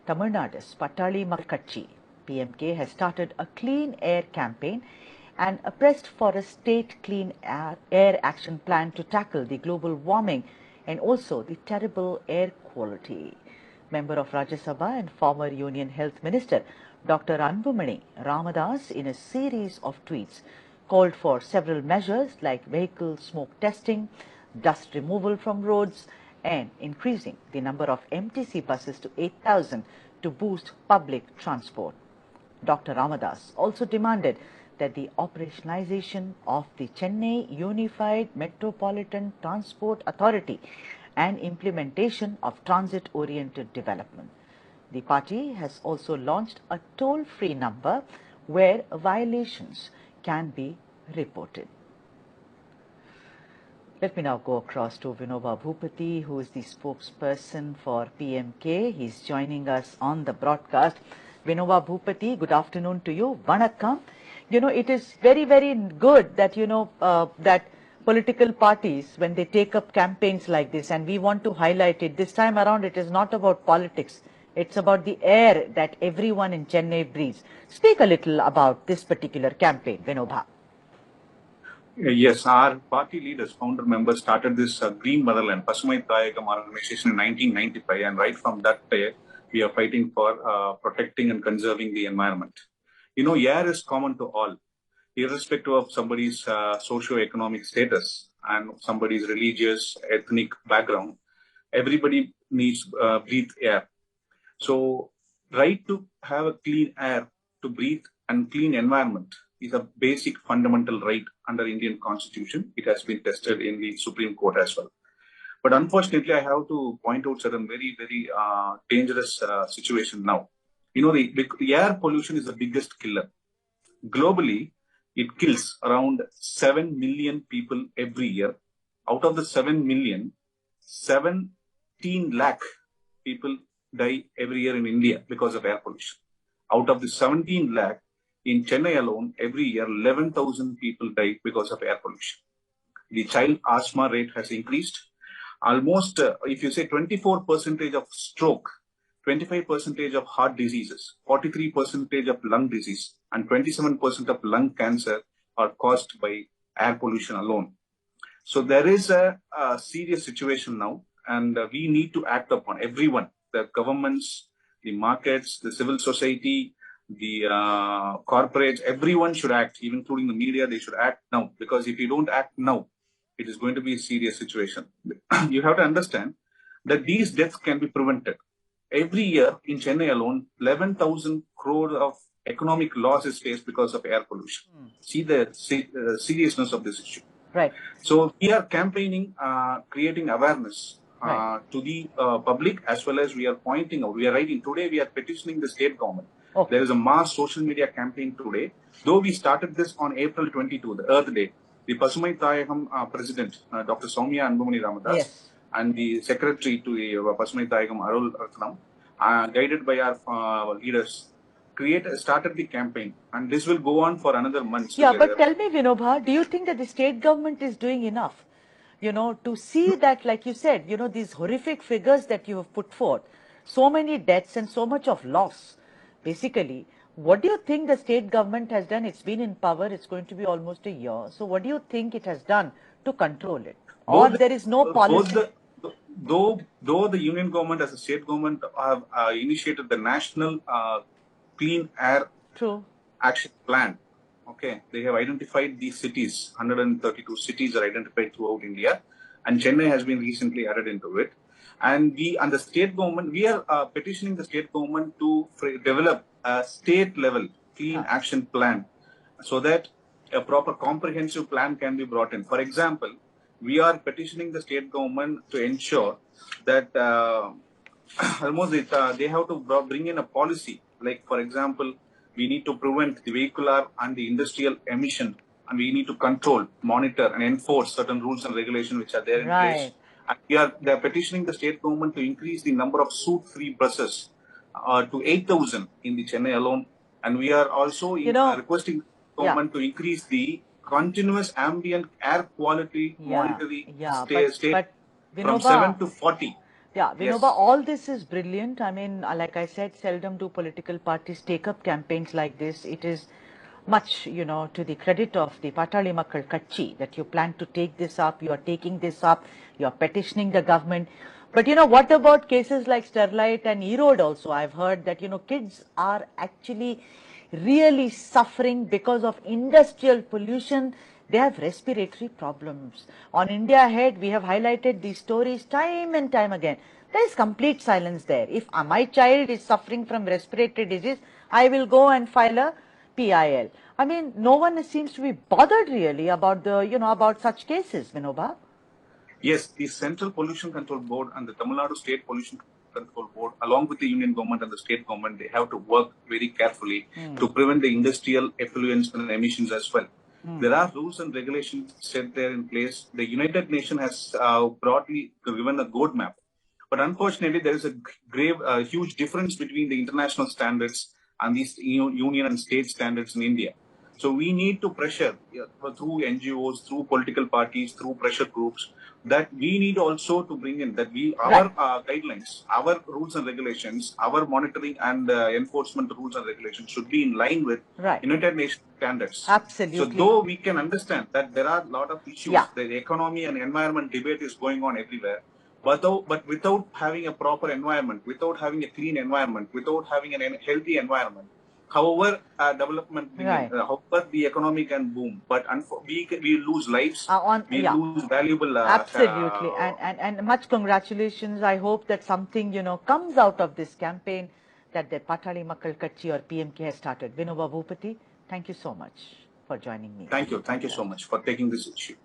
Tamil Nadu's Pattali Makkachi, PMK, has started a clean air campaign and pressed for a state clean air action plan to tackle the global warming and also the terrible air quality. Member of Rajya Sabha and former Union Health Minister Dr. Anbumani Ramadas, in a series of tweets, called for several measures like vehicle smoke testing, dust removal from roads, and increasing the number of MTC buses to 8,000 to boost public transport. Dr. Ramadas also demanded that the operationalization of the Chennai Unified Metropolitan Transport Authority and implementation of transit-oriented development. The party has also launched a toll-free number where violations can be reported. Let me now go across to Vinoba Bhupati, who is the spokesperson for PMK. He's joining us on the broadcast. Vinoba Bhupati, good afternoon to you. Vanakkam. You know, it is very, very good that, that political parties, when they take up campaigns like this, and we want to highlight it, this time around it is not about politics. It's about the air that everyone in Chennai breathes. Speak a little about this particular campaign, Vinoba. Yes, our party leaders, founder members started this Green Motherland, Pasumai Thayagam organization in 1995, and right from that day, we are fighting for protecting and conserving the environment. You know, air is common to all, irrespective of somebody's socio-economic status and somebody's religious, ethnic background. Everybody needs breathe air. So, right to have a clean air, to breathe and clean environment is a basic fundamental right under Indian Constitution. It has been tested in the Supreme Court as well. But unfortunately, I have to point out certain very, very dangerous situation now. You know, the air pollution is the biggest killer. Globally, it kills around 7 million people every year. Out of the 7 million, 17 lakh people die every year in India because of air pollution. Out of the 17 lakh, in Chennai alone, every year, 11,000 people die because of air pollution. The child asthma rate has increased. Almost, if you say 24% of stroke, 25% of heart diseases, 43% of lung disease, and 27% of lung cancer are caused by air pollution alone. So there is a serious situation now, and we need to act upon everyone, the governments, the markets, the civil society, the corporates, everyone should act, even including the media. They should act now, because if you don't act now, it is going to be a serious situation. You have to understand that these deaths can be prevented. Every year in Chennai alone, 11,000 crore of economic loss is faced because of air pollution. See the seriousness of this issue. Right. So we are campaigning, creating awareness to the public, as well as we are pointing out. We are writing today. We are petitioning the state government. Okay. There is a mass social media campaign today. Though we started this on April 22, the Earth Day, the Pasumai Thayagam president, Dr. Soumya Anbumani Ramadas, yes, and the secretary to the Pasumai Thayagam Arul Ratnam, guided by our leaders, started the campaign, and this will go on for another month. Yeah, but tell me, Vinobha, do you think that the state government is doing enough, to see that, like you said, these horrific figures that you have put forth, so many deaths and so much of loss? Basically, what do you think the state government has done? It's been in power, it's going to be almost a year. So what do you think it has done to control it? Or there is no policy? Though the union government as a state government have initiated the national clean air action plan. Okay, they have identified these cities. 132 cities are identified throughout India, and Chennai has been recently added into it. And the state government, we are petitioning the state government to develop a state level clean action plan, so that a proper comprehensive plan can be brought in. For example, we are petitioning the state government to ensure that they have to bring in a policy. Like, for example, we need to prevent the vehicular and the industrial emission, and we need to control, monitor, and enforce certain rules and regulations which are there in place. And they are petitioning the state government to increase the number of soot-free buses to 8,000 in the Chennai alone. And we are also requesting the government to increase the continuous ambient air quality monitoring state from 7 to 40. Yeah, Yes. Vinoba, all this is brilliant. I mean, like I said, seldom do political parties take up campaigns like this. It is much, to the credit of the Patali Makkal Katchi that you plan to take this up, you are taking this up, you are petitioning the government. But, what about cases like Sterlite and Erode also? I've heard that, kids are actually really suffering because of industrial pollution. They have respiratory problems. On India Ahead, we have highlighted these stories time and time again. There is complete silence there. If my child is suffering from respiratory disease, I will go and file a PIL. I mean, no one seems to be bothered really about about such cases, Vinoba. Yes, the Central Pollution Control Board and the Tamil Nadu State Pollution Control Board, along with the Union government and the state government, they have to work very carefully to prevent the industrial effluents and emissions as well. There are rules and regulations set there in place. The United Nations has broadly given a road map. But unfortunately, there is a huge difference between the international standards and these union and state standards in India. So we need to pressure through NGOs, through political parties, through pressure groups, that we need also to bring in that our guidelines, our rules and regulations, our monitoring and enforcement rules and regulations should be in line with United Nations standards. Absolutely. So though we can understand that there are a lot of issues, the economy and environment debate is going on everywhere. But without having a proper environment, without having a clean environment, without having a healthy environment, however development, however the economy can boom, but we lose lives, we lose valuable. Absolutely, and much congratulations. I hope that something comes out of this campaign that the Patali Makkal Katchi or PMK has started. Vinoba Bhupati, thank you so much for joining me. Thank you so much for taking this issue.